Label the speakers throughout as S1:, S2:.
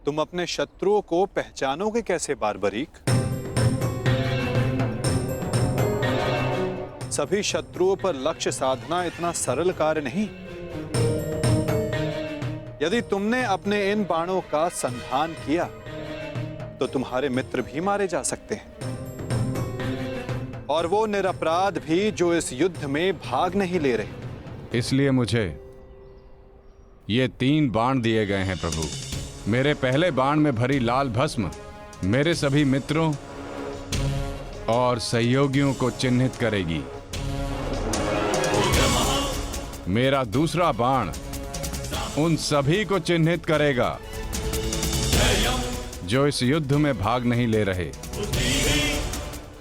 S1: तुम अपने शत्रुओं को पहचानोगे कैसे बारबरीक? सभी शत्रुओं पर लक्ष्य साधना इतना सरल कार्य नहीं। यदि तुमने अपने इन बाणों का संधान किया तो तुम्हारे मित्र भी मारे जा सकते हैं, और वो निरपराध भी जो इस युद्ध में भाग नहीं ले रहे।
S2: इसलिए मुझे ये 3 बाण दिए गए हैं प्रभु। मेरे पहले बाण में भरी लाल भस्म मेरे सभी मित्रों और सहयोगियों को चिन्हित करेगी। मेरा दूसरा बाण उन सभी को चिन्हित करेगा जो इस युद्ध में भाग नहीं ले रहे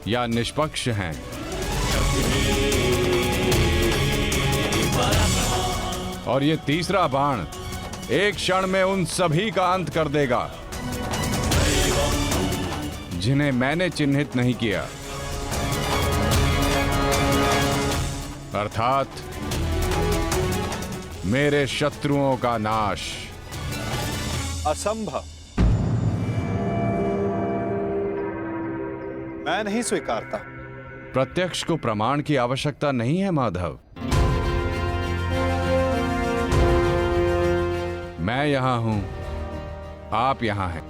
S2: या निष्पक्ष हैं। और ये तीसरा बाण एक क्षण में उन सभी का अंत कर देगा जिन्हें मैंने चिन्हित नहीं किया, अर्थात मेरे शत्रुओं का नाश।
S1: असंभव, मैं नहीं स्वीकारता।
S2: प्रत्यक्ष को प्रमाण की आवश्यकता नहीं है माधव। मैं यहां हूं, आप यहां हैं,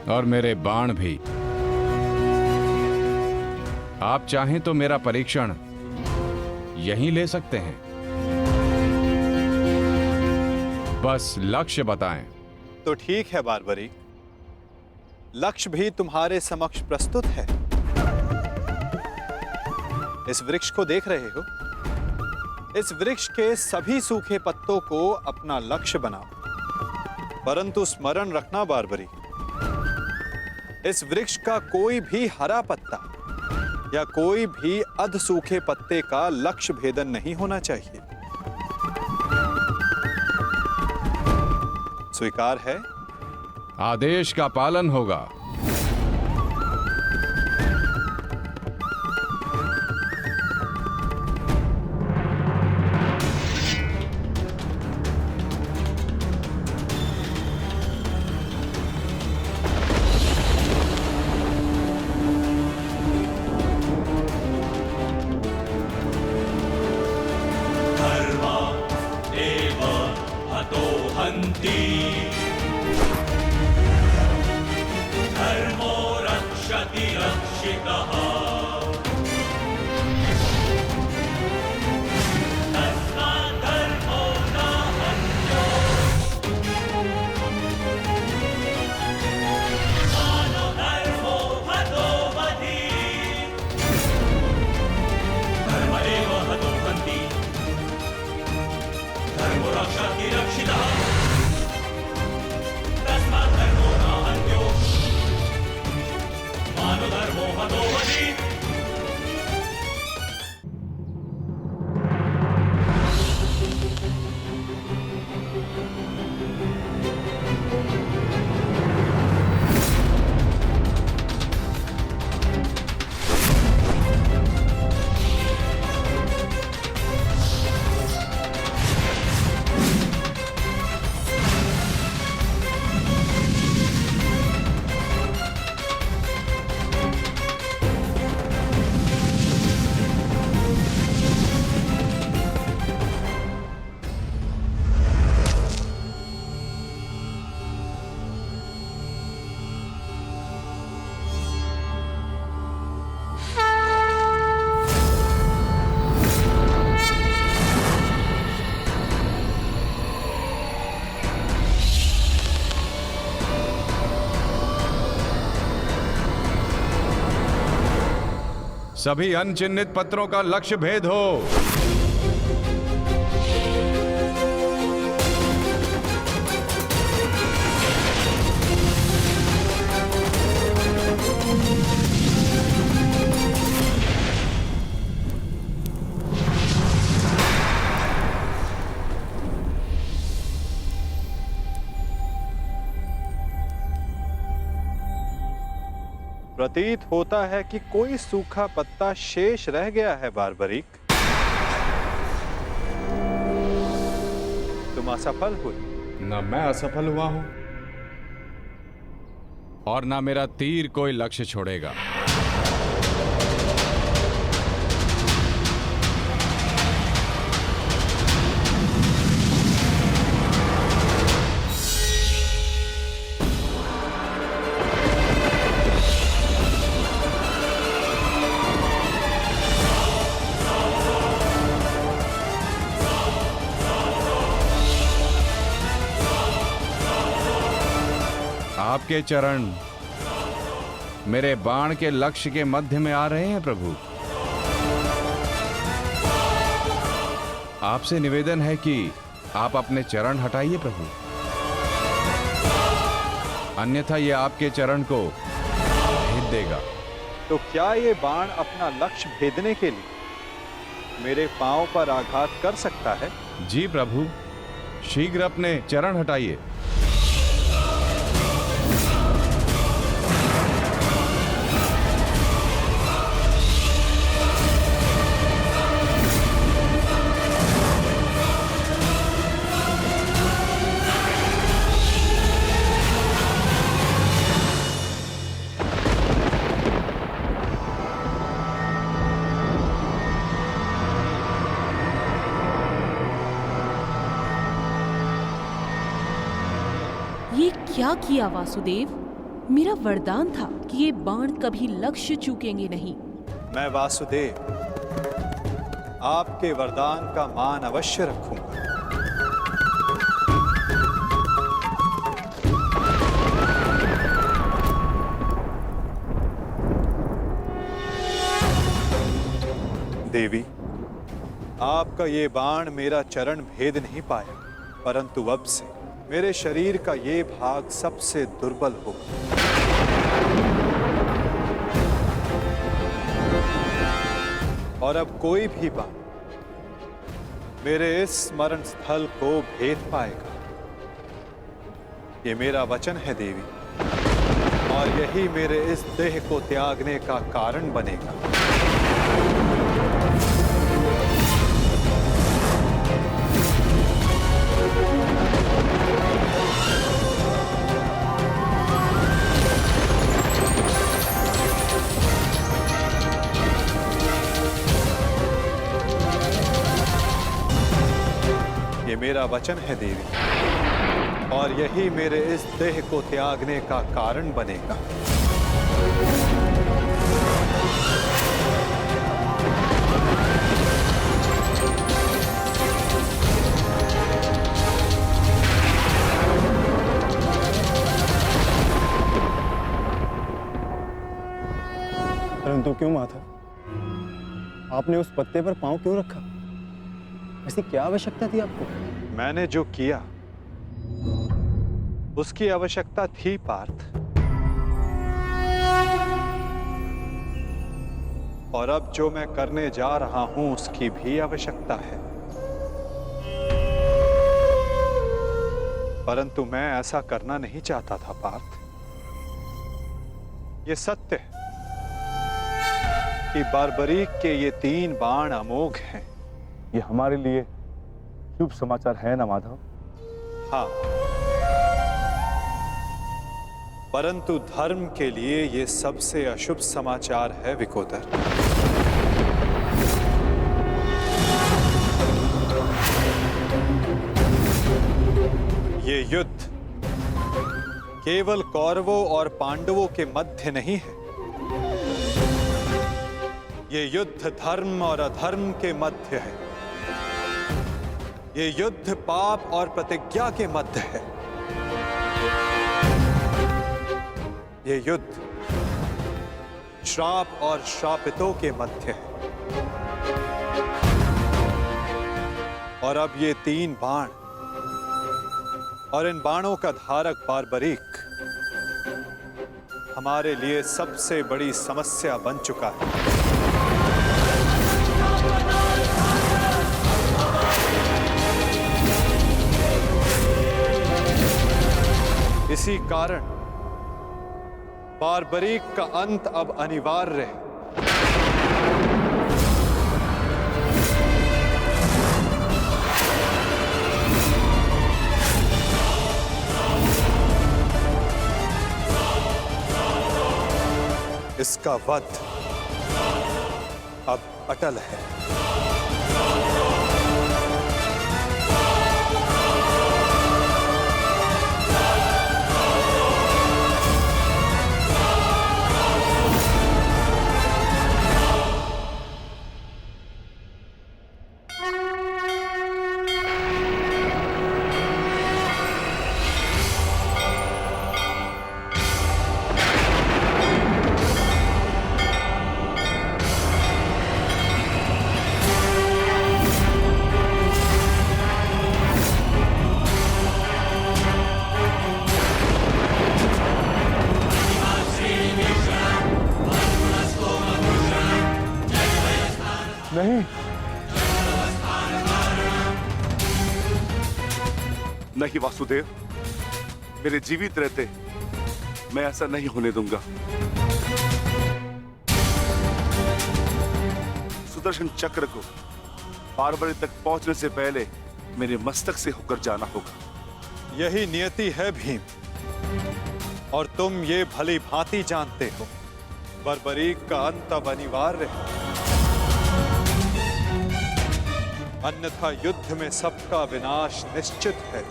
S2: और मेरे बाण भी। आप चाहें तो मेरा परीक्षण यहीं ले सकते हैं। बस लक्ष्य बताएं।
S1: तो ठीक है बारबरीक, लक्ष्य भी तुम्हारे समक्ष प्रस्तुत है। इस वृक्ष को देख रहे हो? इस वृक्ष के सभी सूखे पत्तों को अपना लक्ष्य बनाओ। परंतु स्मरण रखना बारबरीक, इस वृक्ष का कोई भी हरा पत्ता या कोई भी अध सूखे पत्ते का लक्ष्य भेदन नहीं होना चाहिए। स्वीकार है?
S2: आदेश का पालन होगा। सभी अनचिन्हित पत्रों का लक्ष्य भेद हो।
S1: प्रतीत होता है कि कोई सूखा पत्ता शेष रह गया है बारबरीक। तुम असफल हुए।
S2: न मैं असफल हुआ हूं, और ना मेरा तीर कोई लक्ष्य छोड़ेगा। आपके चरण मेरे बाण के लक्ष्य के मध्य में आ रहे हैं प्रभु। आपसे निवेदन है कि आप अपने चरण हटाइए प्रभु, अन्यथा यह आपके चरण को भेद देगा।
S1: तो क्या ये बाण अपना लक्ष्य भेदने के लिए मेरे पांव पर आघात कर सकता है?
S2: जी प्रभु, शीघ्र अपने चरण हटाइए।
S3: ये क्या किया वासुदेव? मेरा वरदान था कि ये बाण कभी लक्ष्य चूकेंगे नहीं।
S1: मैं वासुदेव आपके वरदान का मान अवश्य रखूंगा। देवी, आपका ये बाण मेरा चरण भेद नहीं पाया, परंतु अब से मेरे शरीर का ये भाग सबसे दुर्बल होगा। और अब कोई भी बाण मेरे इस स्मरण स्थल को भेद पाएगा। ये मेरा वचन है देवी, और यही मेरे इस देह को त्यागने का कारण बनेगा। ये मेरा वचन है देवी, और यही मेरे इस देह को त्यागने का कारण बनेगा।
S4: परंतु क्यों माता? आपने उस पत्ते पर पांव क्यों रखा? ऐसी क्या आवश्यकता थी आपको?
S1: मैंने जो किया उसकी आवश्यकता थी पार्थ, और अब जो मैं करने जा रहा हूं उसकी भी आवश्यकता है। परंतु मैं ऐसा करना नहीं चाहता था पार्थ। ये सत्य है कि बार्बरीक के ये 3 बाण अमोघ हैं।
S4: ये हमारे लिए शुभ समाचार है ना माधव?
S1: हाँ, परंतु धर्म के लिए ये सबसे अशुभ समाचार है विकोदर। ये युद्ध केवल कौरवों और पांडवों के मध्य नहीं है। ये युद्ध धर्म और अधर्म के मध्य है। ये युद्ध पाप और प्रतिज्ञा के मध्य है। ये युद्ध श्राप और श्रापितों के मध्य है। और अब ये 3 बाण और इन बाणों का धारक बार्बरीक हमारे लिए सबसे बड़ी समस्या बन चुका है। इसी कारण बार्बरीक का अंत अब अनिवार्य है। इसका वध अब अटल है।
S4: नहीं,
S5: नहीं वासुदेव, मेरे जीवित रहते मैं ऐसा नहीं होने दूंगा। सुदर्शन चक्र को बारबरी तक पहुंचने से पहले मेरे मस्तक से होकर जाना होगा।
S1: यही नियति है भीम, और तुम ये भली भांति जानते हो। बर्बरीक का अंत अब अनिवार्य है, अन्यथा युद्ध में सबका विनाश निश्चित है।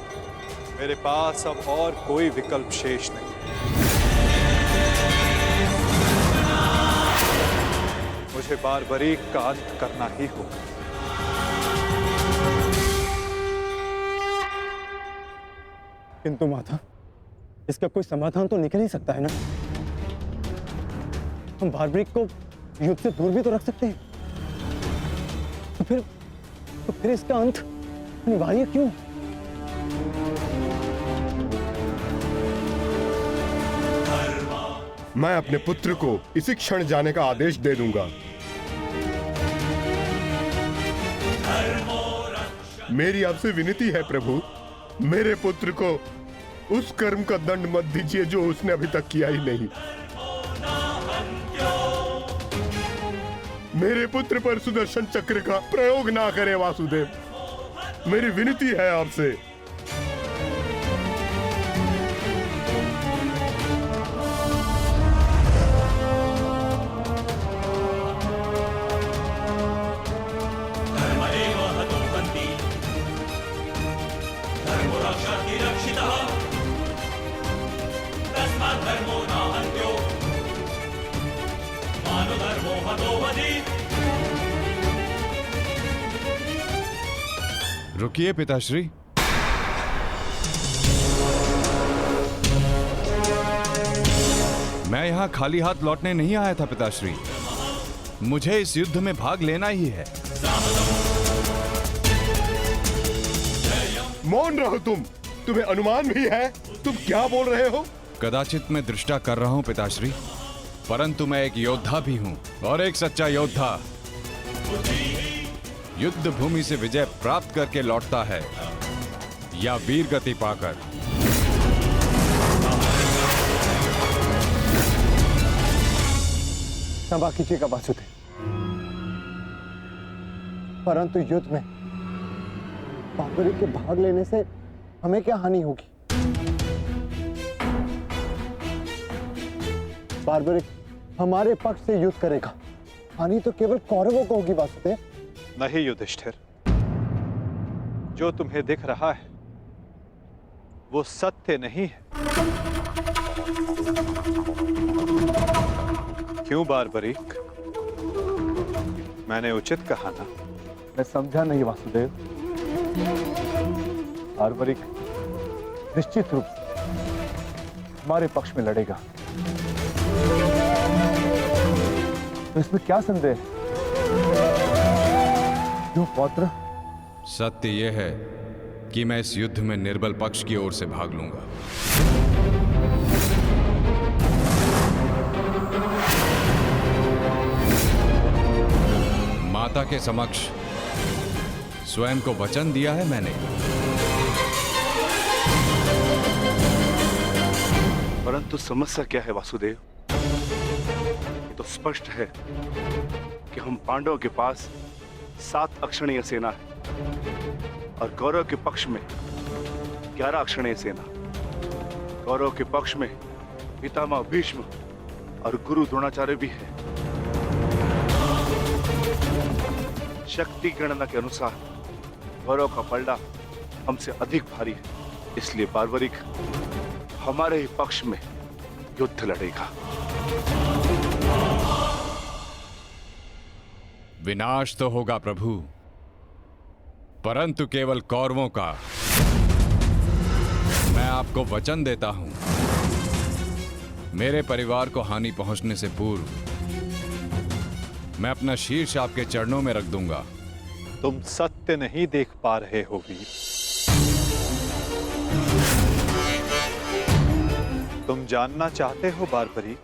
S1: मेरे पास अब और कोई विकल्प शेष नहीं। मुझे बारबरीक का अंत करना ही होगा।
S4: किंतु माता, इसका कोई समाधान तो निकल ही सकता है ना। हम बारबरीक को युद्ध से दूर भी तो रख सकते हैं। तो फिर इसका अंत अनिवार्य क्यों?
S6: मैं अपने पुत्र को इसी क्षण जाने का आदेश दे दूंगा। मेरी आपसे विनती है प्रभु, मेरे पुत्र को उस कर्म का दंड मत दीजिए जो उसने अभी तक किया ही नहीं। मेरे पुत्र पर सुदर्शन चक्र का प्रयोग ना करें वासुदेव, मेरी विनती है आपसे।
S2: रुकिए पिताश्री। मैं यहां खाली हाथ लौटने नहीं आया था पिताश्री, मुझे इस युद्ध में भाग लेना ही है।
S6: मौन रहो तुम, तुम्हें अनुमान भी है तुम क्या बोल रहे हो?
S2: कदाचित मैं दृष्टा कर रहा हूं पिताश्री, परंतु मैं एक योद्धा भी हूं, और एक सच्चा योद्धा युद्ध भूमि से विजय प्राप्त करके लौटता है या वीर गति पाकर।
S4: क्षमा कीजिएगा वासुदेव, परंतु युद्ध में बारबरीक के भाग लेने से हमें क्या हानि होगी? बारबरीक हमारे पक्ष से युद्ध करेगा, हानि तो केवल कौरवों को होगी वासुदेव।
S1: नहीं युधिष्ठिर, जो तुम्हें दिख रहा है वो सत्य नहीं है। क्यों बारबरीक, मैंने उचित कहा ना?
S4: मैं समझा नहीं वासुदेव। बारबरीक निश्चित रूप से हमारे पक्ष में लड़ेगा, तो इसमें क्या संदेह है? जो पौत्र,
S2: सत्य यह है कि मैं इस युद्ध में निर्बल पक्ष की ओर से भाग लूंगा। माता के समक्ष स्वयं को वचन दिया है मैंने।
S5: परंतु समस्या क्या है वासुदेव? ये तो स्पष्ट है कि हम पांडवों के पास 7 अक्षणीय सेना है और कौरव के पक्ष में 11 अक्षणीय सेना। कौरव के पक्ष में पितामह भीष्म, और गुरु द्रोणाचार्य भी है। शक्ति गणना के अनुसार कौरव का पलड़ा हमसे अधिक भारी है, इसलिए बार्बरिक हमारे ही पक्ष में युद्ध लड़ेगा।
S2: विनाश तो होगा प्रभु, परंतु केवल कौरवों का। मैं आपको वचन देता हूं, मेरे परिवार को हानि पहुंचने से पूर्व मैं अपना शीर्ष आपके चरणों में रख दूंगा।
S1: तुम सत्य नहीं देख पा रहे हो वीर। तुम जानना चाहते हो बार्बरी,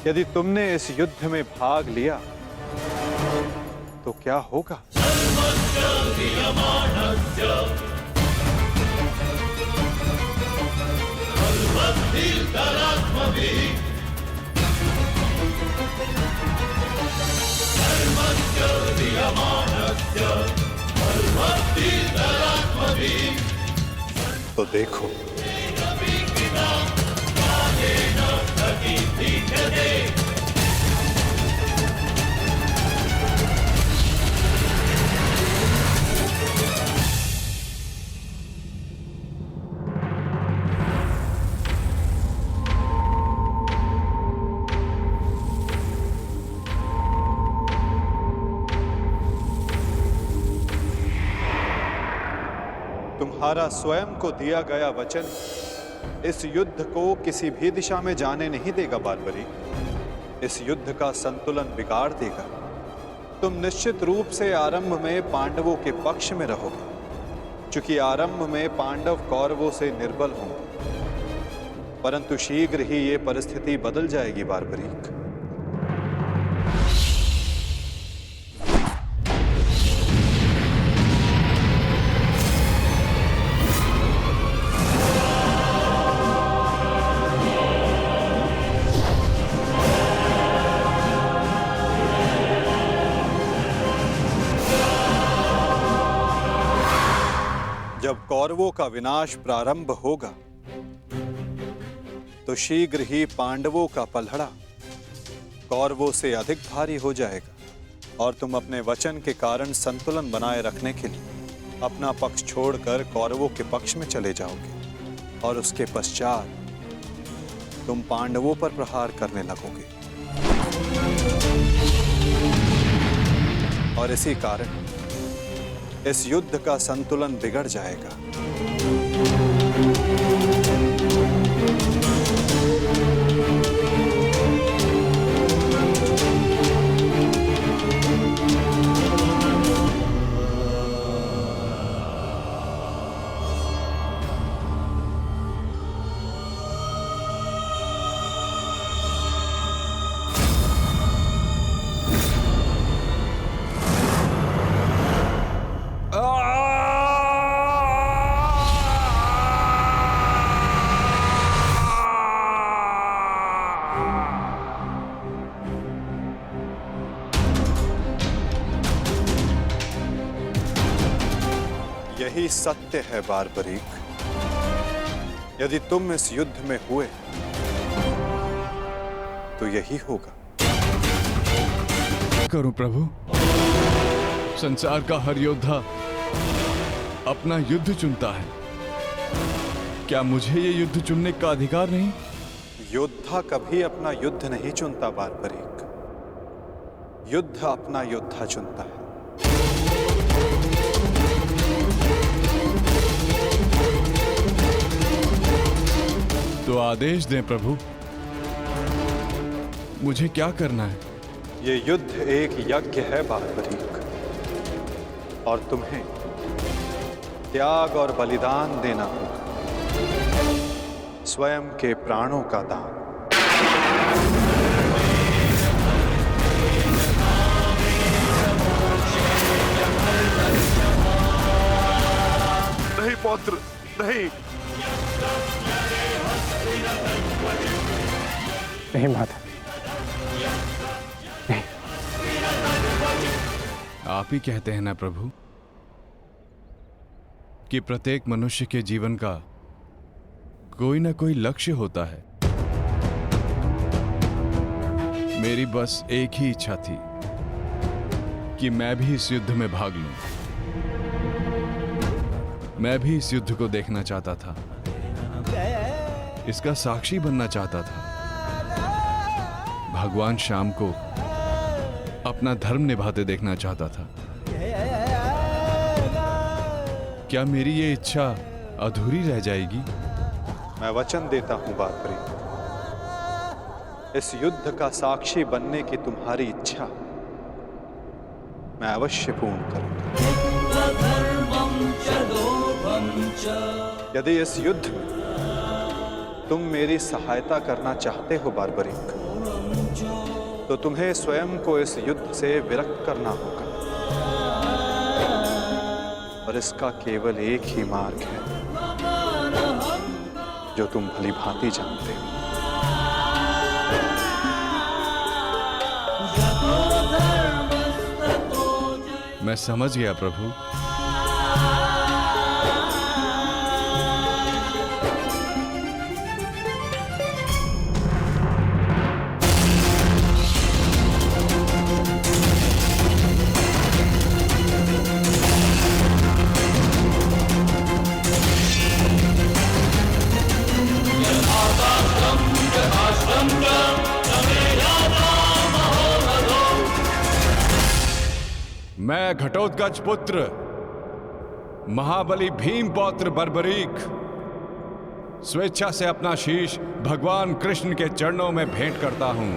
S1: यदि तुमने इस युद्ध में भाग लिया तो क्या होगा? तो देखो, तुम्हारा स्वयं को दिया गया वचन इस युद्ध को किसी भी दिशा में जाने नहीं देगा बार्बरी। इस युद्ध का संतुलन बिगाड़ देगा। तुम निश्चित रूप से आरंभ में पांडवों के पक्ष में रहोगे, क्योंकि आरंभ में पांडव कौरवों से निर्बल होंगे, परंतु शीघ्र ही ये परिस्थिति बदल जाएगी बार्बरीक। जब कौरवों का विनाश प्रारंभ होगा तो शीघ्र ही पांडवों का पलड़ा कौरवों से अधिक भारी हो जाएगा और तुम अपने वचन के कारण संतुलन बनाए रखने के लिए अपना पक्ष छोड़कर कौरवों के पक्ष में चले जाओगे और उसके पश्चात तुम पांडवों पर प्रहार करने लगोगे। और इसी कारण इस युद्ध का संतुलन बिगड़ जाएगा। यही सत्य है बार्बरीक। यदि तुम इस युद्ध में हुए तो यही होगा।
S2: करूं प्रभु, संसार का हर योद्धा अपना युद्ध चुनता है, क्या मुझे ये युद्ध चुनने का अधिकार नहीं?
S1: योद्धा कभी अपना युद्ध नहीं चुनता बार्बरीक, युद्ध अपना योद्धा चुनता है।
S2: तो आदेश दें प्रभु, मुझे क्या करना है?
S1: ये युद्ध एक यज्ञ है बार्बरीक, और तुम्हें त्याग और बलिदान देना होगा, स्वयं के प्राणों का दान।
S5: नहीं पौत्र, नहीं।
S4: नहीं माता, नहीं।
S2: आप ही कहते हैं ना प्रभु कि प्रत्येक मनुष्य के जीवन का कोई ना कोई लक्ष्य होता है। मेरी बस एक ही इच्छा थी कि मैं भी इस युद्ध में भाग लूं। मैं भी इस युद्ध को देखना चाहता था, इसका साक्षी बनना चाहता था। भगवान श्याम को अपना धर्म निभाते देखना चाहता था। क्या मेरी ये इच्छा अधूरी रह जाएगी?
S1: मैं वचन देता हूं बारबरी, इस युद्ध का साक्षी बनने की तुम्हारी इच्छा मैं अवश्य पूर्ण करूंगा। यदि इस युद्ध में तुम मेरी सहायता करना चाहते हो बारबरीक, तो तुम्हें स्वयं को इस युद्ध से विरक्त करना होगा। और इसका केवल एक ही मार्ग है जो तुम भली भांति जानते हो।
S2: मैं समझ गया प्रभु। मैं घटोत्कच पुत्र महाबली भीम पौत्र बर्बरीक स्वेच्छा से अपना शीश भगवान कृष्ण के चरणों में भेंट करता हूं।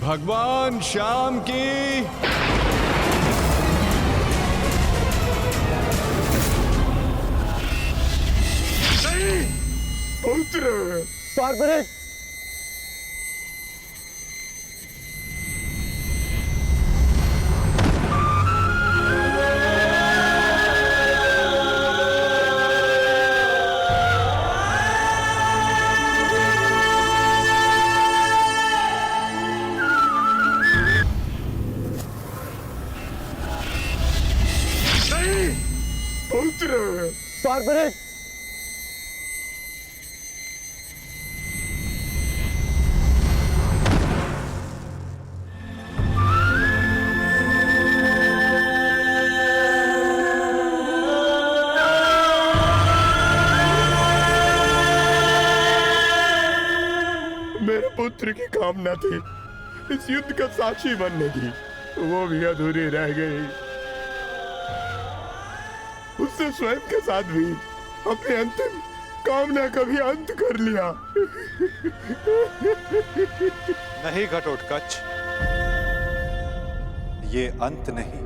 S2: भगवान श्याम की
S6: पुत्र
S4: बारबरीक,
S6: पुत्र
S4: बारबरीक,
S6: मेरे पुत्र की कामना थी इस युद्ध का साक्षी बनने की, वो भी अधूरी रह गई। उसने स्वयं के साथ भी अपनी अंतिम कामना का भी अंत कर लिया।
S1: नहीं घटोत्कच, ये अंत नहीं,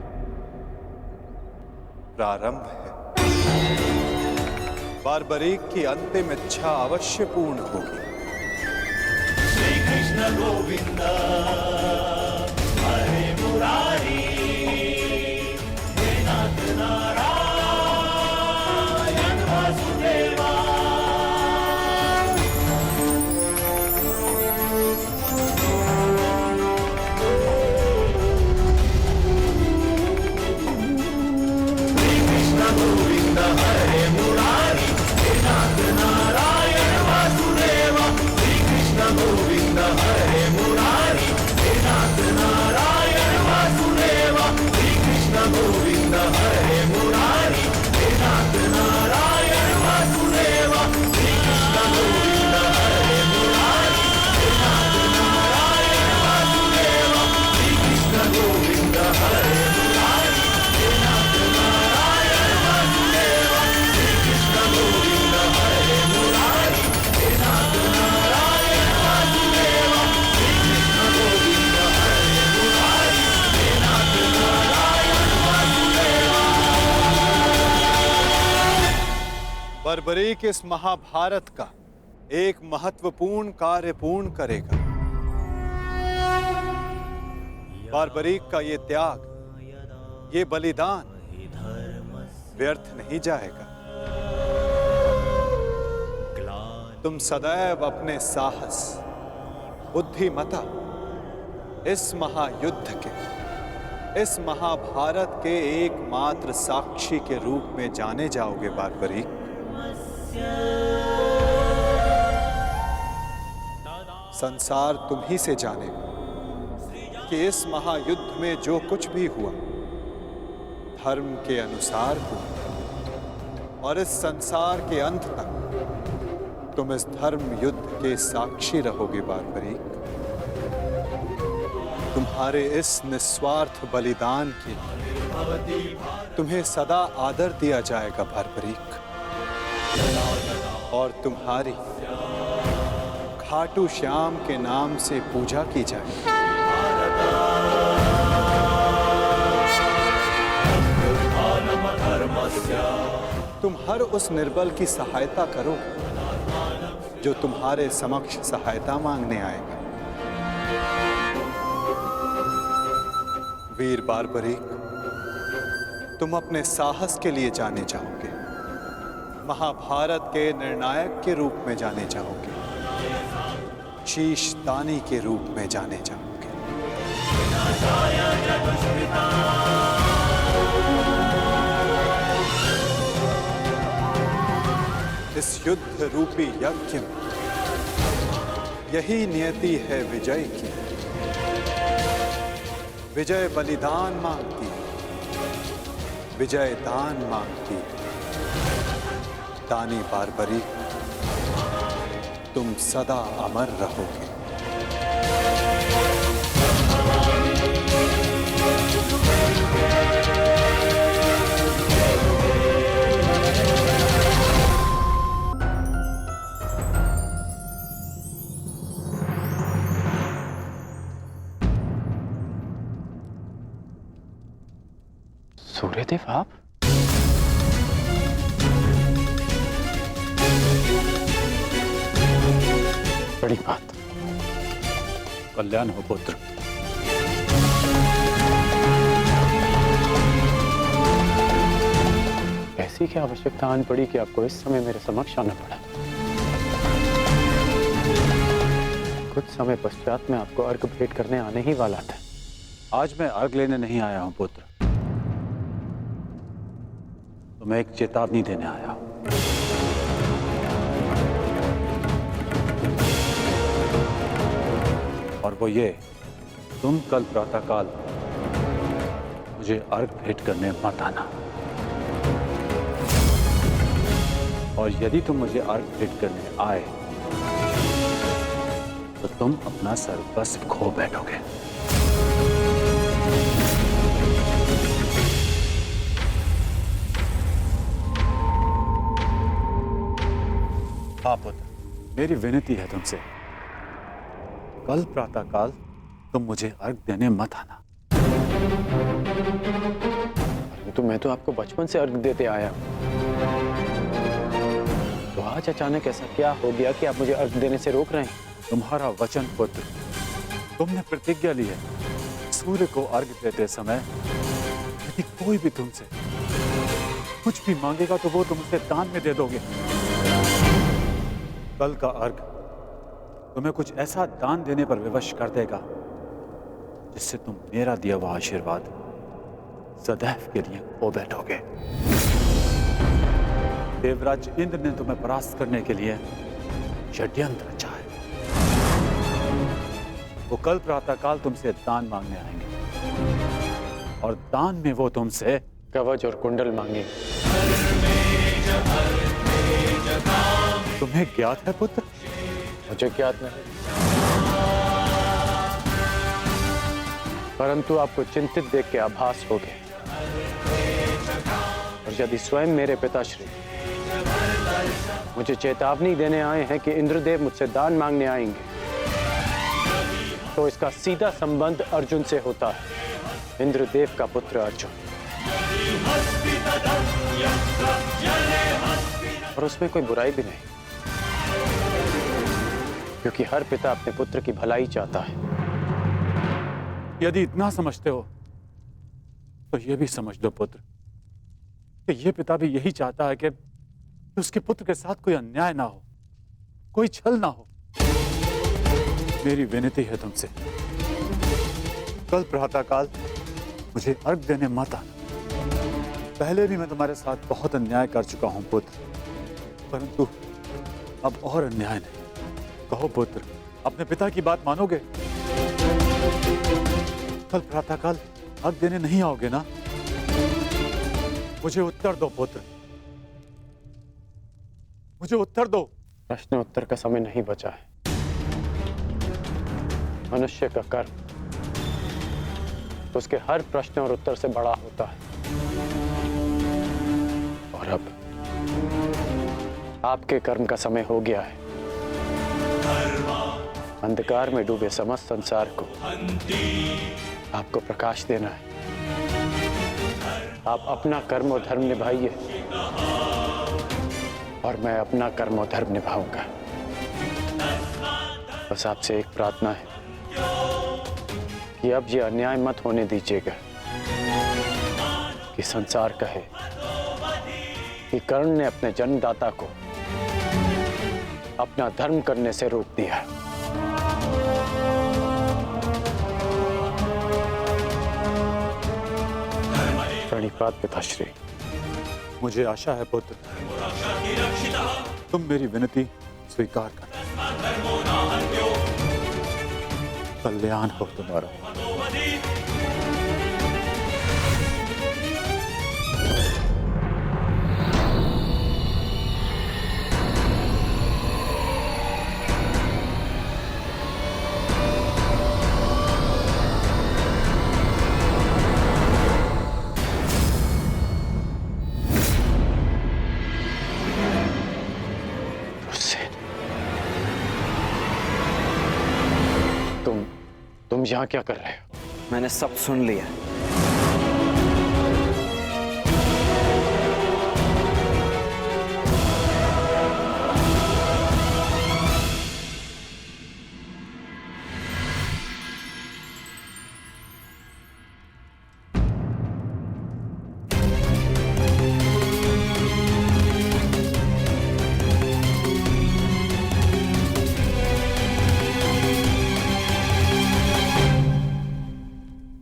S1: प्रारंभ है। बारबरीक की अंतिम इच्छा अवश्य पूर्ण होगी।
S7: श्री कृष्ण गोविंद हरे मुरारी, हे नाथ नारायण वासुदेवा। श्री कृष्ण गोविंद हरे मुरारी, हे नाथ नारायण वासुदेवा। श्री कृष्ण गोविंद हरे मुरारी, हे नाथ नारायण वासुदेवा। श्री कृष्ण गोविंद हरे मुरारी, हे नाथ नारायण वासुदेवा। श्री कृष्ण गोविंद हरे मुरारी, हे नाथ नारायण वासुदेवा। श्री कृष्ण गोविंद हरे मुरारी, हे नाथ नारायण वासुदेवा। श्री कृष्ण गोविंद हरे मुरारी, हे नाथ नारायण वासुदेवा। श्री कृष्ण गोविंद हरे मुरारी, हे नाथ नारायण वासुदेवा।
S1: बर्बरीक इस महाभारत का एक महत्वपूर्ण कार्य पूर्ण करेगा। बारबरीक का ये त्याग, ये बलिदान व्यर्थ नहीं जाएगा। तुम सदैव अपने साहस, बुद्धिमता, इस महायुद्ध के, इस महाभारत के एकमात्र साक्षी के रूप में जाने जाओगे बारबरीक। संसार तुम ही से जानेगा कि इस महायुद्ध में जो कुछ भी हुआ धर्म के अनुसार हुआ, और इस संसार के अंत तक तुम इस धर्म युद्ध के साक्षी रहोगे बारबरीक। तुम्हारे इस निस्वार्थ बलिदान के लिए तुम्हें सदा आदर दिया जाएगा बारबरीक, और तुम्हारी खाटू श्याम के नाम से पूजा की जाएगी। तुम हर उस निर्बल की सहायता करो जो तुम्हारे समक्ष सहायता मांगने आएगा। वीर बारबरीक, तुम अपने साहस के लिए जाने जाओगे, महाभारत के निर्णायक के रूप में जाने जाओगे, शीश दानी के रूप में जाने जाओगे। इस युद्ध रूपी यज्ञ में यही नियति है विजय की। विजय बलिदान मांगती है, विजय दान मांगती है। दानी बारबरीक, तुम सदा अमर रहोगे।
S8: सूर्यदेव, आप? बड़ी बात।
S9: कल्याण हो पुत्र।
S8: ऐसी क्या आवश्यकता आन पड़ी कि आपको इस समय मेरे समक्ष आना पड़ा? कुछ समय पश्चात मैं आपको अर्घ भेंट करने आने ही वाला था।
S9: आज मैं अर्घ लेने नहीं आया हूं पुत्र, तो मैं एक चेतावनी देने आया हूं। और वो ये, तुम कल प्रातःकाल मुझे अर्घ भेंट करने मत आना। और यदि तुम मुझे अर्घ भेंट करने आए तो तुम अपना सर्वस्व खो बैठोगे। हाँ पुत्र, मेरी विनती है तुमसे, कल प्रातःकाल तुम मुझे अर्घ देने मत आना।
S8: तो मैं तो आपको बचपन से अर्घ देते आया हूं। तो आज अचानक ऐसा क्या हो गया कि आप मुझे अर्घ देने से रोक रहे हैं?
S9: तुम्हारा वचन पुत्र, तुमने प्रतिज्ञा ली है, सूर्य को अर्घ देते समय यदि कोई भी तुमसे कुछ भी मांगेगा तो वो तुम उसे दान में दे दोगे। कल का अर्घ तुम्हें कुछ ऐसा दान देने पर विवश कर देगा जिससे तुम मेरा दिया हुआ आशीर्वाद सदैव के लिए खो बैठोगे। देवराज इंद्र ने तुम्हें परास्त करने के लिए षड्यंत्र रचा है। वो कल प्रातःकाल तुमसे दान मांगने आएंगे और दान में वो तुमसे
S8: कवच और कुंडल मांगे।
S9: तुम्हें ज्ञात है पुत्र?
S8: मुझे ज्ञात नहीं, परंतु आपको चिंतित देख के आभास हो गया। और यदि स्वयं मेरे पिताश्री मुझे चेतावनी देने आए हैं कि इंद्रदेव मुझसे दान मांगने आएंगे, तो इसका सीधा संबंध अर्जुन से होता है। इंद्रदेव का पुत्र अर्जुन, और उसमें कोई बुराई भी नहीं, क्योंकि हर पिता अपने पुत्र की भलाई चाहता है।
S9: यदि इतना समझते हो तो यह भी समझ लो पुत्र कि यह पिता भी यही चाहता है कि उसके पुत्र के साथ कोई अन्याय ना हो, कोई छल ना हो। मेरी विनती है तुमसे, कल प्रातःकाल मुझे अर्घ देने मत आना। पहले भी मैं तुम्हारे साथ बहुत अन्याय कर चुका हूं पुत्र, परंतु अब और अन्याय नहीं। कहो पुत्र, अपने पिता की बात मानोगे? कल प्रातःकाल अर्घ देने नहीं आओगे ना? मुझे उत्तर दो पुत्र, मुझे उत्तर दो।
S8: प्रश्न उत्तर का समय नहीं बचा है। मनुष्य का कर्म उसके हर प्रश्न और उत्तर से बड़ा होता है। और अब आपके कर्म का समय हो गया है। अंधकार में डूबे समस्त संसार को आपको प्रकाश देना है। आप अपना कर्म और धर्म निभाइए और मैं अपना कर्म और धर्म निभाऊंगा। बस आपसे एक प्रार्थना है कि अब ये अन्याय मत होने दीजिएगा कि संसार कहे कि कर्ण ने अपने जन्मदाता को अपना धर्म करने से रोक दिया। प्रणिपात पिताश्री।
S9: मुझे आशा है पुत्र तुम मेरी विनती स्वीकार कर। कल्याण हो तुम्हारा।
S8: तुम यहाँ क्या कर रहे हो?
S10: मैंने सब सुन लिया।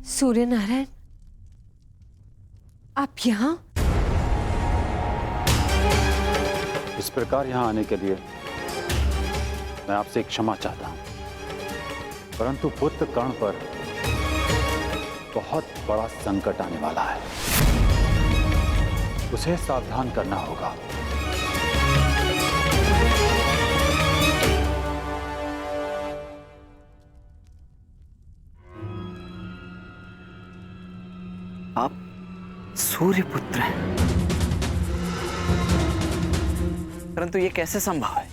S11: सूर्य नारायण, आप यहाँ?
S9: इस प्रकार यहाँ आने के लिए मैं आपसे क्षमा चाहता हूं, परंतु पुत्र कर्ण पर बहुत बड़ा संकट आने वाला है। उसे सावधान करना होगा।
S10: आप सूर्यपुत्र हैं, परंतु ये कैसे संभव है?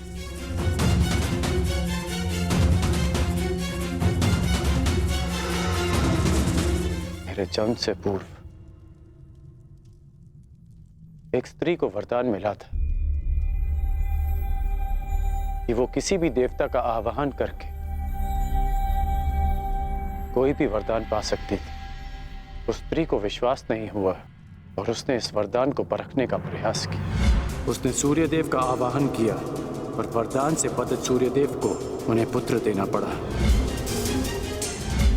S8: मेरे जन्म से पूर्व एक स्त्री को वरदान मिला था कि वो किसी भी देवता का आवाहन करके कोई भी वरदान पा सकती थी। उस स्त्री को विश्वास नहीं हुआ और उसने इस वरदान को परखने का प्रयास किया। उसने सूर्यदेव का आवाहन किया और वरदान से बद्ध सूर्यदेव को उन्हें पुत्र देना पड़ा,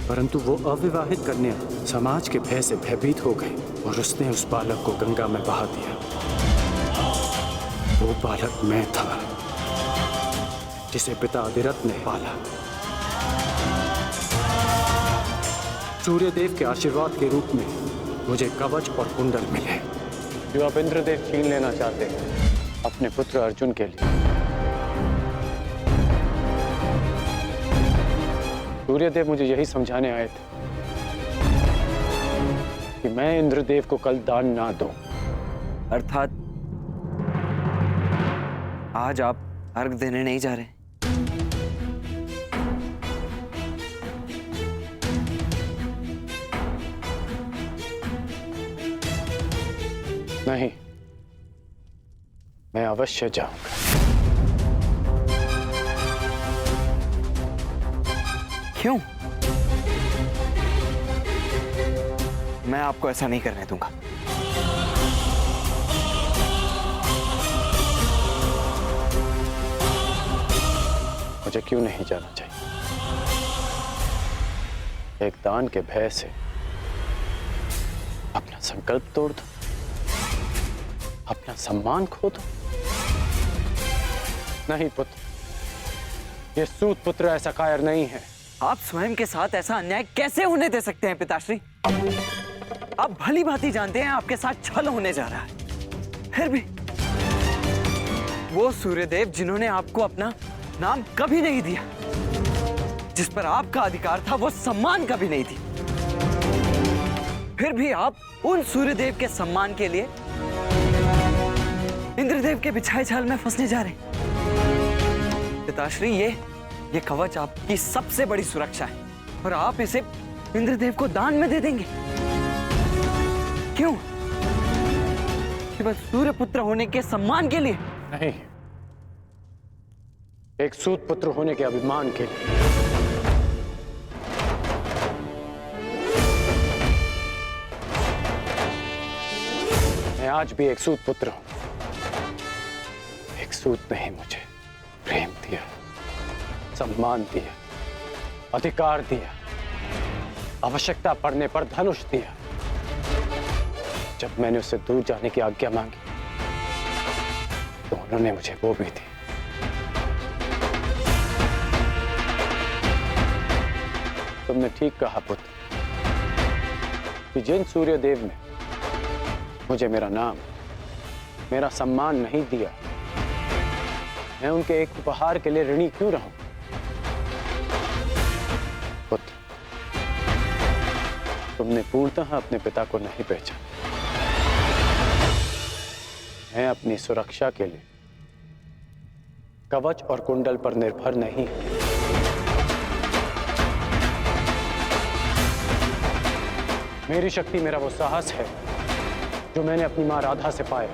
S8: परंतु वो अविवाहित कन्या समाज के भय से भयभीत हो गई और उसने उस बालक को गंगा में बहा दिया। वो बालक मैं था, जिसे पिता अधिरथ ने पाला। सूर्यदेव के आशीर्वाद के रूप में मुझे कवच और कुंडल मिले, जो आप इंद्रदेव छीन लेना चाहते हैं अपने पुत्र अर्जुन के लिए। सूर्यदेव मुझे यही समझाने आए थे कि मैं इंद्रदेव को कल दान ना दूं।
S10: अर्थात आज आप अर्घ देने नहीं जा रहे?
S8: नहीं, मैं अवश्य जाऊंगा।
S10: क्यों? मैं आपको ऐसा नहीं करने दूंगा।
S8: मुझे क्यों नहीं जाना चाहिए? एक दान के भय से अपना संकल्प तोड़ दो, अपना सम्मान खो दो। नहीं पुत्र, ये सूत पुत्र ऐसा कायर नहीं है।
S10: आप स्वयं के साथ ऐसा अन्याय कैसे होने दे सकते हैं पिताश्री? आप भली भांति जानते हैं आपके साथ छल होने जा रहा है। फिर भी वो सूर्यदेव जिन्होंने आपको अपना नाम कभी नहीं दिया, जिस पर आपका अधिकार था, वो सम्मान कभी नहीं दी, फिर भी आप उन सूर्यदेव के सम्मान के लिए इंद्रदेव के बिछाए जाल में फंसने जा रहे हैं। पिताश्री, ये कवच आपकी सबसे बड़ी सुरक्षा है और आप इसे इंद्रदेव को दान में दे देंगे। क्यों? केवल सूर्यपुत्र होने के सम्मान के लिए?
S8: नहीं, एक सूत पुत्र होने के अभिमान के लिए। मैं आज भी एक सूत पुत्र हूं। एक सूत ने ही मुझे प्रेम दिया, सम्मान दिया, अधिकार दिया, आवश्यकता पड़ने पर धनुष दिया। जब मैंने उससे दूर जाने की आज्ञा मांगी तो उन्होंने मुझे वो भी दी। तुमने ठीक कहा पुत्र कि जिन सूर्यदेव ने मुझे मेरा नाम, मेरा सम्मान नहीं दिया, मैं उनके एक उपहार के लिए ऋणी क्यों रहूं? पुत्र, तुमने पूर्णतः अपने पिता को नहीं पहचाना। मैं अपनी सुरक्षा के लिए कवच और कुंडल पर निर्भर नहीं हूं। मेरी शक्ति मेरा वो साहस है जो मैंने अपनी मां राधा से पाया।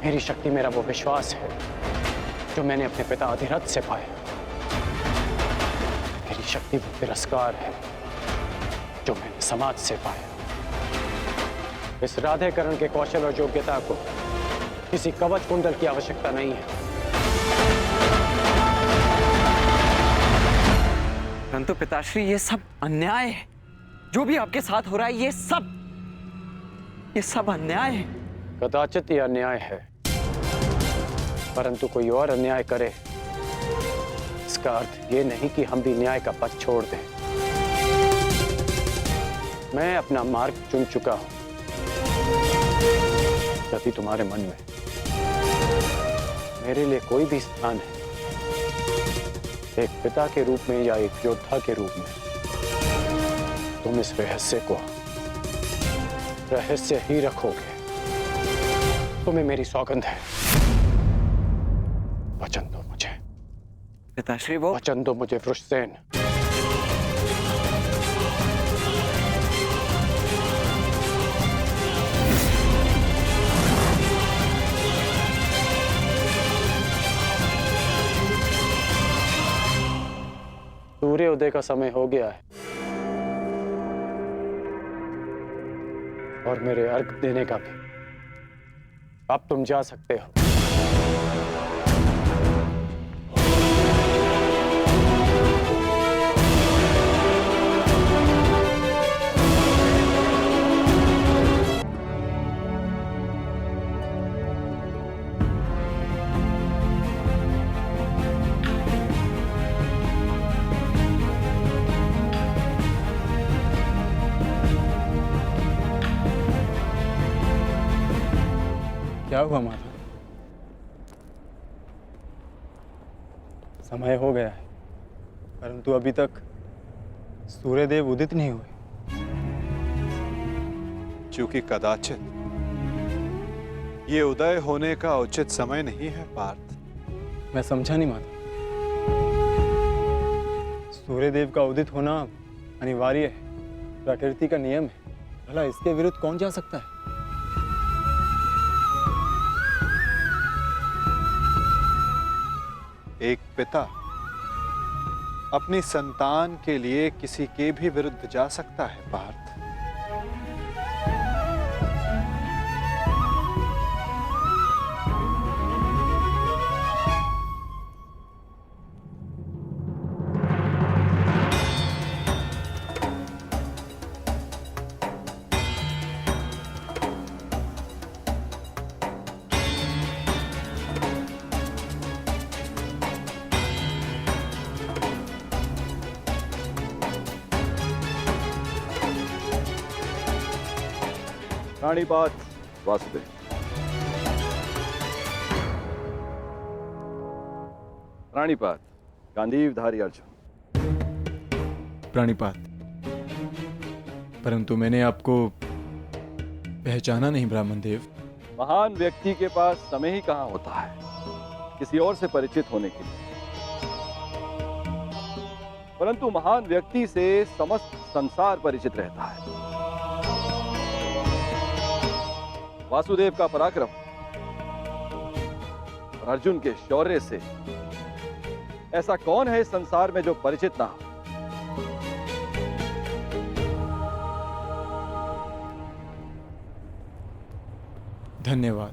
S8: मेरी शक्ति मेरा वो विश्वास है जो मैंने अपने पिता अधिरथ से पाया। मेरी शक्ति वो तिरस्कार है जो मैंने समाज से पाया। इस राधेकरण के कौशल और योग्यता को किसी कवच कुंडल की आवश्यकता नहीं है।
S10: परंतु पिताश्री, ये सब अन्याय है। जो भी आपके साथ हो रहा है, ये सब अन्याय है।
S8: कदाचित ये अन्याय है, परंतु कोई और अन्याय करे, इसका अर्थ ये नहीं कि हम भी न्याय का पथ छोड़ दें। मैं अपना मार्ग चुन चुका हूं। यदि तुम्हारे मन में मेरे लिए कोई भी स्थान है, एक पिता के रूप में या एक योद्धा के रूप में, तुम इस रहस्य को रहस्य ही रखोगे। तुम्हें मेरी सौगंध है। वचन दो मुझे
S10: पिताश्री। वो
S8: वचन दो मुझे वृषसेन। सूर्योदय का समय हो गया है और मेरे अर्घ देने का भी। अब तुम जा सकते हो।
S4: क्या हुआ माता? समय हो गया है, परंतु अभी तक सूर्यदेव उदित नहीं हुए।
S1: क्योंकि कदाचित ये उदय होने का उचित समय नहीं है पार्थ।
S4: मैं समझा नहीं माता। सूर्यदेव का उदित होना अनिवार्य है, प्रकृति का नियम है। भला इसके विरुद्ध कौन जा सकता है?
S1: एक पिता अपनी संतान के लिए किसी के भी विरुद्ध जा सकता है पार्थ,
S12: प्राणिपात वासुदेव। प्राणिपात गांधीवधारी अर्जुन।
S4: प्राणिपात, परंतु मैंने आपको पहचाना नहीं ब्राह्मण देव।
S12: महान व्यक्ति के पास समय ही कहां होता है किसी और से परिचित होने के लिए, परंतु महान व्यक्ति से समस्त संसार परिचित रहता है। वासुदेव का पराक्रम और अर्जुन के शौर्य से ऐसा कौन है इस संसार में जो परिचित ना हो।
S4: धन्यवाद।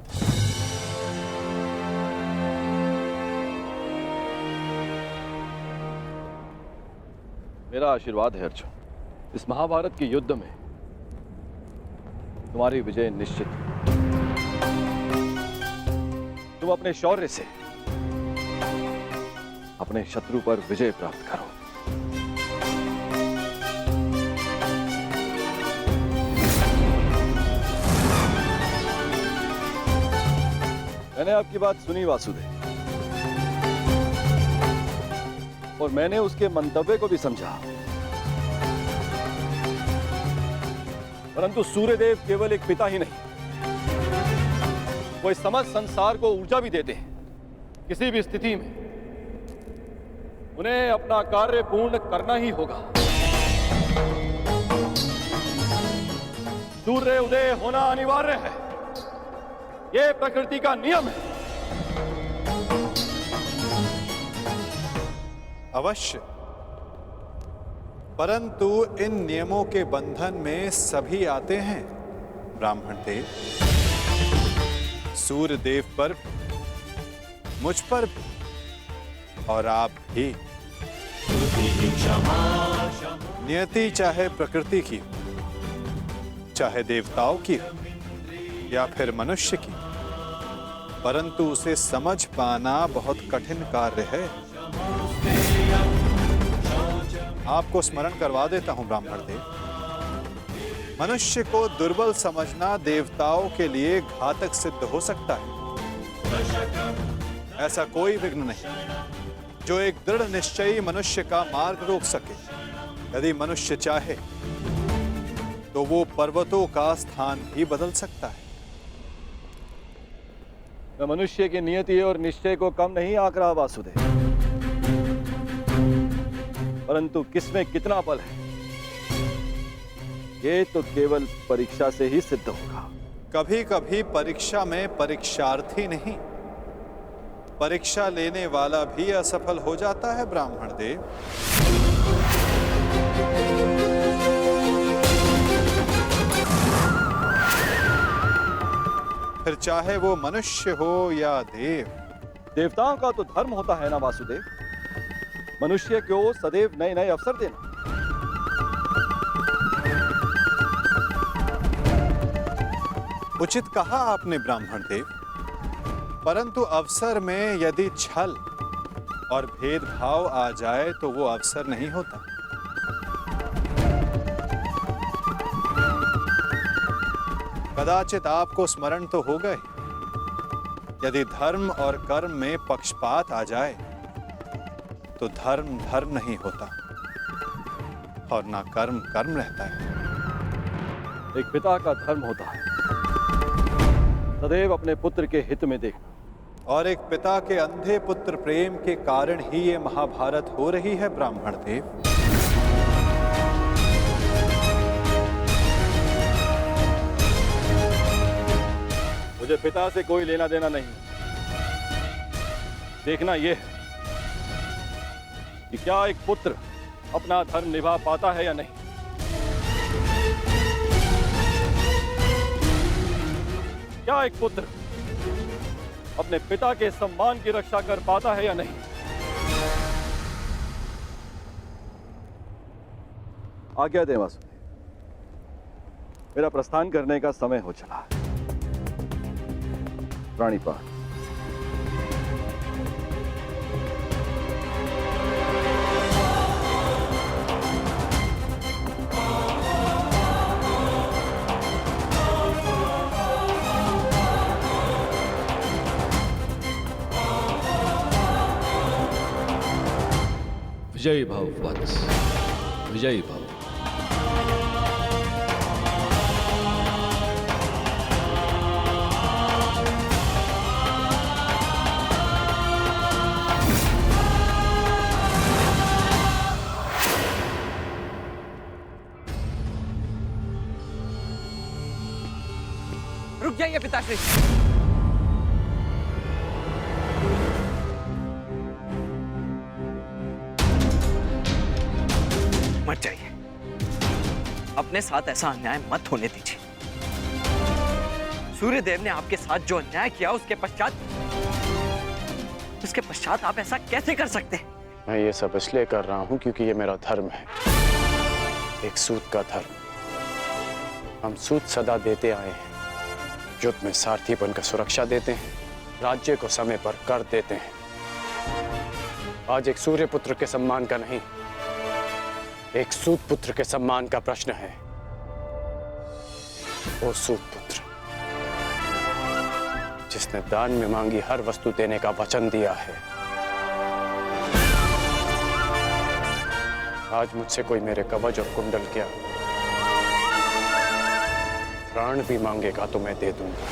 S12: मेरा आशीर्वाद है अर्जुन, इस महाभारत के युद्ध में तुम्हारी विजय निश्चित है। तुम अपने शौर्य से अपने शत्रु पर विजय प्राप्त करो। मैंने आपकी बात सुनी वासुदेव, और मैंने उसके मंतव्य को भी समझा, परंतु सूर्यदेव केवल एक पिता ही नहीं, वो इस समस्त संसार को ऊर्जा भी देते हैं। किसी भी स्थिति में उन्हें अपना कार्य पूर्ण करना ही होगा। सूर्य उदय होना अनिवार्य है, यह प्रकृति का नियम है।
S1: अवश्य, परंतु इन नियमों के बंधन में सभी आते हैं ब्राह्मण देव। सूर्य देव पर, मुझ पर भी, और आप भी। नियति चाहे प्रकृति की, चाहे देवताओं की हो या फिर मनुष्य की, परंतु उसे समझ पाना बहुत कठिन कार्य है। आपको स्मरण करवा देता हूं ब्राह्मण देव, मनुष्य को दुर्बल समझना देवताओं के लिए घातक सिद्ध हो सकता है। ऐसा कोई विघ्न नहीं जो एक दृढ़ निश्चयी मनुष्य का मार्ग रोक सके। यदि मनुष्य चाहे तो वो पर्वतों का स्थान भी बदल सकता है।
S12: मैं मनुष्य की नियति और निश्चय को कम नहीं आंक रहा वासुदेव, परंतु किसमें कितना बल है ये तो केवल परीक्षा से ही सिद्ध होगा।
S1: कभी कभी परीक्षा में परीक्षार्थी नहीं, परीक्षा लेने वाला भी असफल हो जाता है ब्राह्मण देव। फिर चाहे वो मनुष्य हो या देव।
S12: देवताओं का तो धर्म होता है ना वासुदेव, मनुष्य को सदैव नए नए अवसर देना।
S1: उचित कहा आपने ब्राह्मण देव, परंतु अवसर में यदि छल और भेदभाव आ जाए तो वो अवसर नहीं होता। कदाचित आपको स्मरण तो होगा ही, यदि धर्म और कर्म में पक्षपात आ जाए तो धर्म धर्म नहीं होता और ना कर्म कर्म रहता है।
S12: एक पिता का धर्म होता है सदैव अपने पुत्र के हित में देखना,
S1: और एक पिता के अंधे पुत्र प्रेम के कारण ही ये महाभारत हो रही है ब्राह्मण देव।
S12: मुझे पिता से कोई लेना देना नहीं, देखना यह है कि क्या एक पुत्र अपना धर्म निभा पाता है या नहीं। क्या एक पुत्र अपने पिता के सम्मान की रक्षा कर पाता है या नहीं। आज्ञा दें वासुदेव, मेरा प्रस्थान करने का समय हो चला है। प्राणिपात। विजयी भव वत्स, विजयी भव।
S10: रुक जाइए पिताश्री। मत जाइए, अपने साथ ऐसा अन्याय मत होने दीजिए। सूर्यदेव ने आपके साथ जो अन्याय किया उसके पश्चात आप ऐसा कैसे कर सकते हैं?
S8: मैं ये सब इसलिए कर रहा हूं क्योंकि ये मेरा धर्म है, एक सूत का धर्म। हम सूत सदा देते आए हैं, युद्ध में सारथी बनकर सुरक्षा देते हैं, राज्य को समय पर कर देते हैं। आज एक सूर्य पुत्र के सम्मान का नहीं, एक सूत पुत्र के सम्मान का प्रश्न है। वो सूत पुत्र जिसने दान में मांगी हर वस्तु देने का वचन दिया है, आज मुझसे कोई मेरे कवच और कुंडल क्या प्राण भी मांगेगा तो मैं दे दूंगा।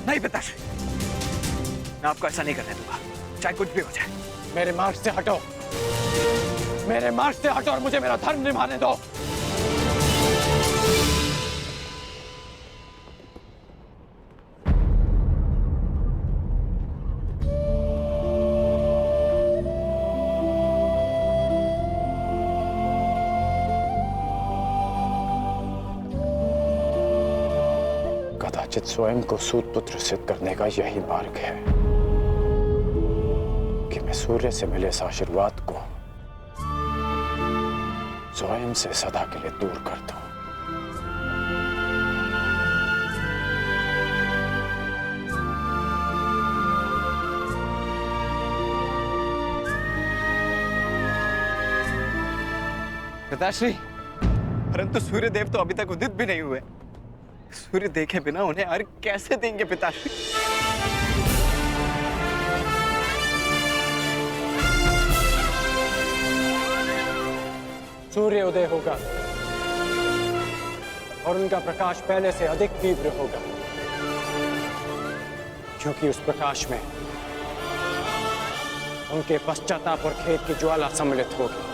S10: नहीं पिताश्री, मैं आपको ऐसा नहीं करने दूंगा, चाहे कुछ भी हो जाए।
S8: मेरे मार्ग से हटो, मेरे मार्ग से हटो और मुझे मेरा धर्म निभाने दो। कदाचित स्वयं को सूत पुत्र सिद्ध करने का यही मार्ग है कि मैं सूर्य से मिले इस आशीर्वाद को स्वयं से सदा के लिए दूर कर दूं।
S10: पिताश्री, परंतु सूर्यदेव तो अभी तक उदित भी नहीं हुए। सूर्य देखे बिना उन्हें अर्घ कैसे देंगे पिताश्री?
S8: सूर्य उदय होगा और उनका प्रकाश पहले से अधिक तीव्र होगा, क्योंकि उस प्रकाश में उनके पश्चाताप और खेद की ज्वाला सम्मिलित होगी।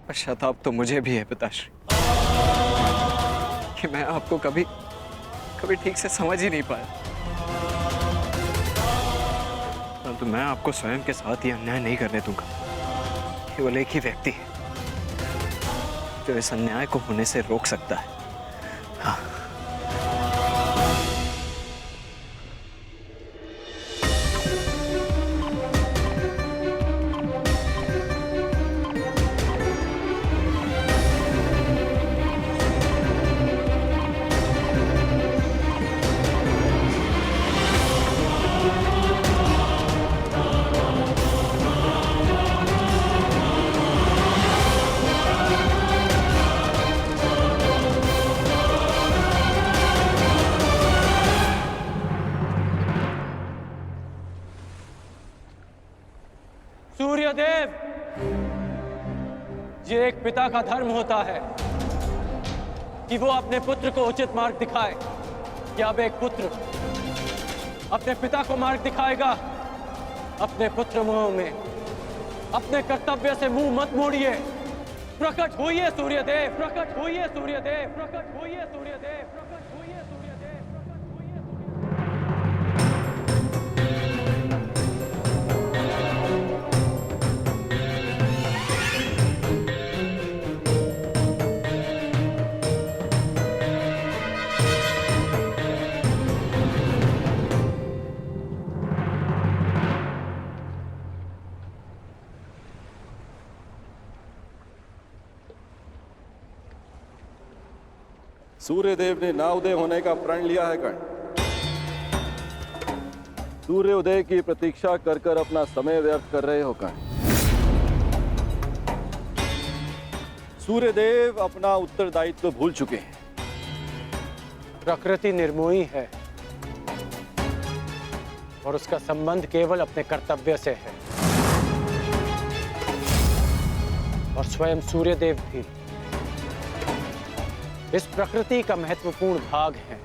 S10: पश्चाताप तो मुझे भी है पिताश्री, कि मैं आपको कभी ठीक से समझ ही नहीं पाया। परंतु मैं आपको स्वयं के साथ ये अन्याय नहीं करने दूंगा। केवल एक ही व्यक्ति है जो इस अन्याय को होने से रोक सकता है। हाँ,
S8: सूर्यदेव, ये एक पिता का धर्म होता है कि वो अपने पुत्र को उचित मार्ग दिखाए। क्या अब एक पुत्र अपने पिता को मार्ग दिखाएगा? अपने पुत्र मुंह में अपने कर्तव्य से मुंह मत मोड़िए। प्रकट होइए सूर्यदेव, प्रकट होइए सूर्यदेव, प्रकट होइए सूर्यदेव, प्रकट होइए सूर्यदेव, प्रकट होइए सूर्यदेव।
S12: सूर्यदेव ने ना उदय होने का प्रण लिया है कर्ण। सूर्य उदय की प्रतीक्षा कर कर अपना समय व्यर्थ कर रहे हो कर्ण। सूर्यदेव अपना उत्तरदायित्व भूल चुके हैं।
S8: प्रकृति निर्मोही है और उसका संबंध केवल अपने कर्तव्य से है, और स्वयं सूर्यदेव भी इस प्रकृति का महत्वपूर्ण भाग है।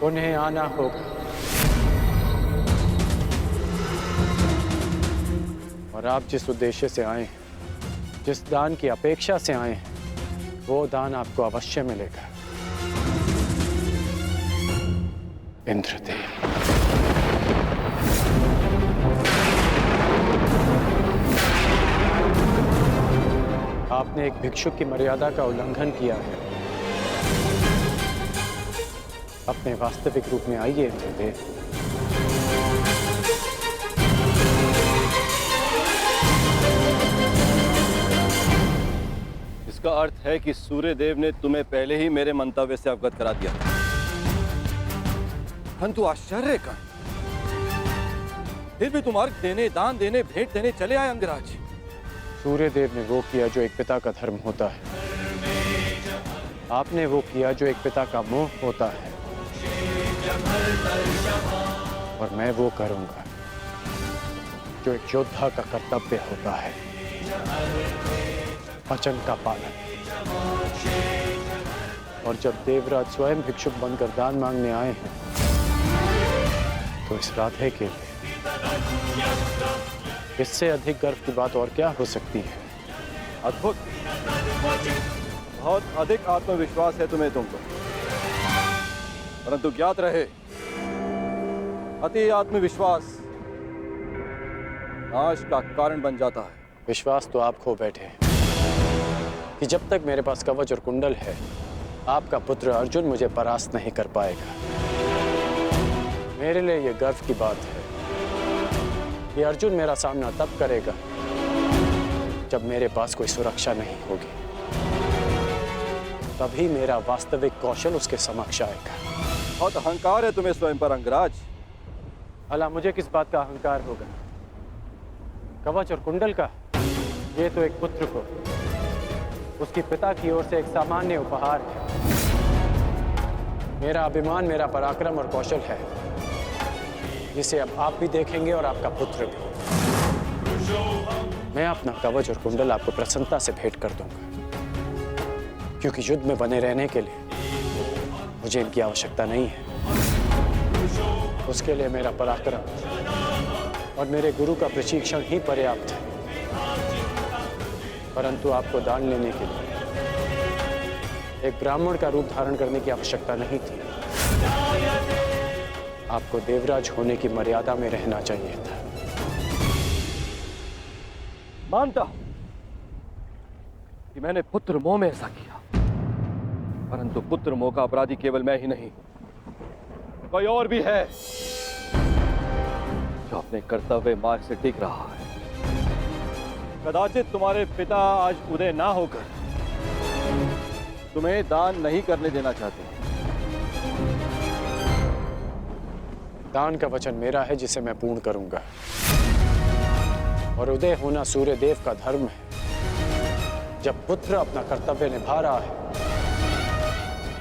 S8: उन्हें आना होगा, और आप जिस उद्देश्य से आए हैं, जिस दान की अपेक्षा से आए हैं, वो दान आपको अवश्य मिलेगा। इंद्रदेव। आपने एक भिक्षुक की मर्यादा का उल्लंघन किया है। अपने वास्तविक रूप में आइए इंद्रदेव।
S12: इसका अर्थ है कि सूर्यदेव ने तुम्हें पहले ही मेरे मंतव्य से अवगत करा दिया। परंतु आश्चर्य का, फिर भी तुम अर्घ देने, दान देने, भेंट देने चले आए अंगराज।
S8: सूर्यदेव ने वो किया जो एक पिता का धर्म होता है। आपने वो किया जो एक पिता का मोह होता है, और मैं वो करूंगा जो एक योद्धा का कर्तव्य होता है, वचन का पालन। और जब देवराज स्वयं भिक्षुक बनकर दान मांगने आए हैं, तो इस राधे के लिए इससे अधिक गर्व की बात और क्या हो सकती है।
S12: अद्भुत, बहुत अधिक आत्मविश्वास है तुम्हें तुमको। परंतु ज्ञात रहे, अति आत्मविश्वास नाश का कारण बन जाता है।
S8: विश्वास तो आप खो बैठे हैं कि जब तक मेरे पास कवच और कुंडल है, आपका पुत्र अर्जुन मुझे परास्त नहीं कर पाएगा। मेरे लिए यह गर्व की बात है कि अर्जुन मेरा सामना तब करेगा जब मेरे पास कोई सुरक्षा नहीं होगी। तभी मेरा वास्तविक कौशल उसके समक्ष आएगा।
S12: बहुत अहंकार है तुम्हें स्वयं पर अंगराज।
S8: भला मुझे किस बात का अहंकार होगा? कवच और कुंडल का? ये तो एक पुत्र को उसके पिता की ओर से एक सामान्य उपहार है। मेरा अभिमान, मेरा पराक्रम और कौशल है, जिसे अब आप भी देखेंगे और आपका पुत्र भी। मैं अपना कवच और कुंडल आपको प्रसन्नता से भेंट कर दूंगा, क्योंकि युद्ध में बने रहने के लिए मुझे इनकी आवश्यकता नहीं है। उसके लिए मेरा पराक्रम और मेरे गुरु का प्रशिक्षण ही पर्याप्त है। परंतु आपको दान लेने के लिए एक ब्राह्मण का रूप धारण करने की आवश्यकता नहीं थी। आपको देवराज होने की मर्यादा में रहना चाहिए था।
S12: मानता हूं कि मैंने पुत्र मोह में ऐसा किया, परंतु पुत्र मोह का अपराधी केवल मैं ही नहीं, कोई और भी है जो अपने कर्तव्य मार्ग से टिक रहा है। कदाचित तुम्हारे पिता आज उदय ना होकर तुम्हें दान नहीं करने देना चाहते।
S8: दान का वचन मेरा है, जिसे मैं पूर्ण करूंगा। और उदय होना सूर्यदेव का धर्म है। जब पुत्र अपना कर्तव्य निभा रहा है,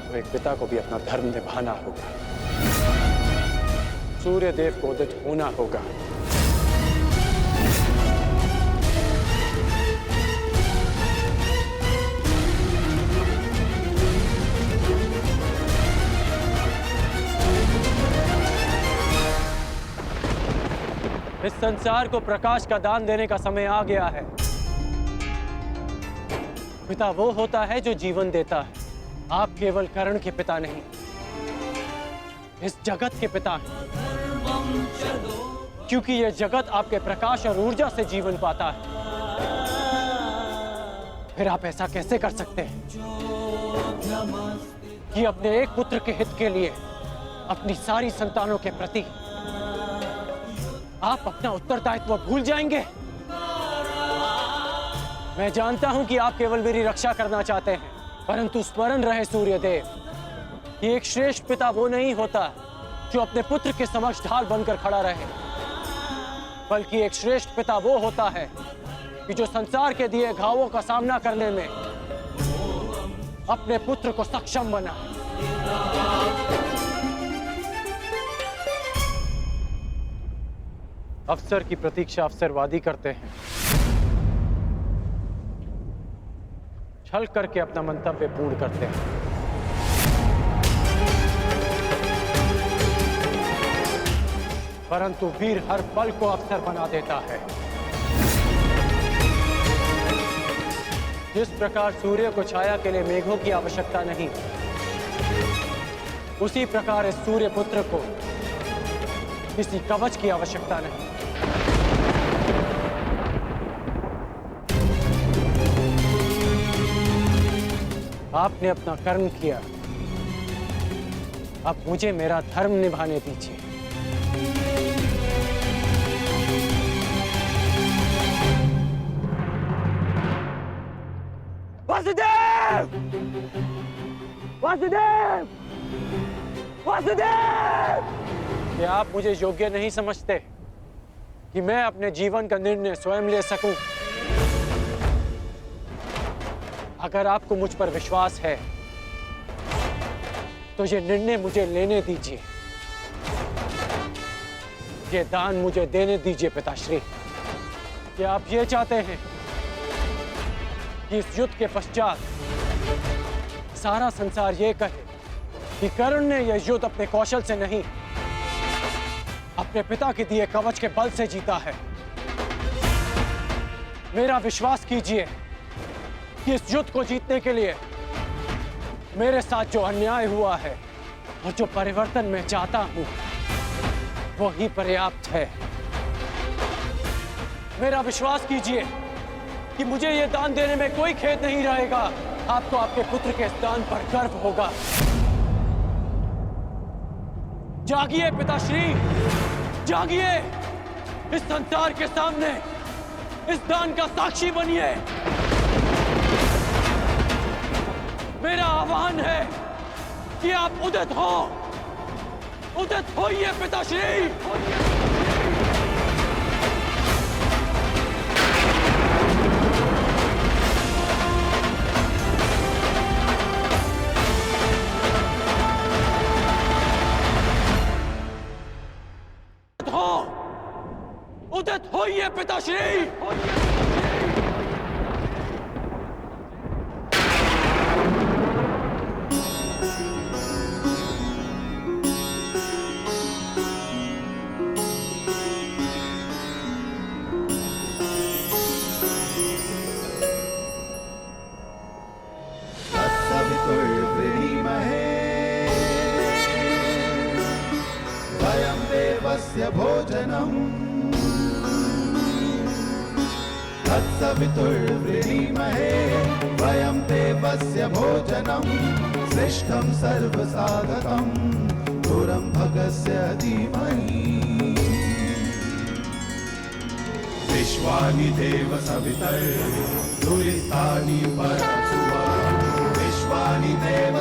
S8: तो एक पिता को भी अपना धर्म निभाना होगा। सूर्यदेव को उदित होना होगा। इस संसार को प्रकाश का दान देने का समय आ गया है। पिता वो होता है जो जीवन देता है। आप केवल कर्ण के पिता नहीं, इस जगत के पिता हैं। क्योंकि यह जगत आपके प्रकाश और ऊर्जा से जीवन पाता है। फिर आप ऐसा कैसे कर सकते हैं कि अपने एक पुत्र के हित के लिए अपनी सारी संतानों के प्रति आप अपना उत्तरदायित्व भूल जाएंगे? मैं जानता हूं कि आप केवल मेरी रक्षा करना चाहते हैं, परंतु स्मरण रहे सूर्यदेव कि एक श्रेष्ठ पिता वो नहीं होता जो अपने पुत्र के समक्ष ढाल बनकर खड़ा रहे, बल्कि एक श्रेष्ठ पिता वो होता है कि जो संसार के दिए घावों का सामना करने में अपने पुत्र को सक्षम बना। अवसर की प्रतीक्षा अवसरवादी करते हैं, छल करके अपना मंतव्य पूर्ण करते हैं। परंतु वीर हर पल को अवसर बना देता है। जिस प्रकार सूर्य को छाया के लिए मेघों की आवश्यकता नहीं, उसी प्रकार इस सूर्य पुत्र को किसी कवच की आवश्यकता नहीं। आपने अपना कर्म किया, अब मुझे मेरा धर्म निभाने दीजिए।
S10: वासुदेव! वासुदेव! वासुदेव!
S8: क्या आप मुझे योग्य नहीं समझते कि मैं अपने जीवन का निर्णय स्वयं ले सकूं? अगर आपको मुझ पर विश्वास है तो ये निर्णय मुझे लेने दीजिए, ये दान मुझे देने दीजिए पिताश्री। क्या आप ये चाहते हैं कि इस युद्ध के पश्चात सारा संसार ये कहे कि कर्ण ने यह युद्ध अपने कौशल से नहीं, अपने पिता के दिए कवच के बल से जीता है? मेरा विश्वास कीजिए कि इस युद्ध को जीतने के लिए मेरे साथ जो अन्याय हुआ है और जो परिवर्तन मैं चाहता हूं वो ही पर्याप्त है। मेरा विश्वास कीजिए कि मुझे ये दान देने में कोई खेद नहीं रहेगा। आपको आपके पुत्र के इस दान पर गर्व होगा। जागिए पिताश्री, जागिए, इस संसार के सामने इस दान का साक्षी बनिए। मेरा आह्वान है कि आप उदित हो, उदित होइए पिताश्री। उदित होइए पिताश्री।
S7: भोजनम् तत्सवितुर्वृणीमहे वयं देवस्य भोजनम् श्रेष्ठं सर्वसाधकं दूरं भगस्य धीमहि विश्वानि देव सवितर् दुरितानि परशुवा विश्वानि देव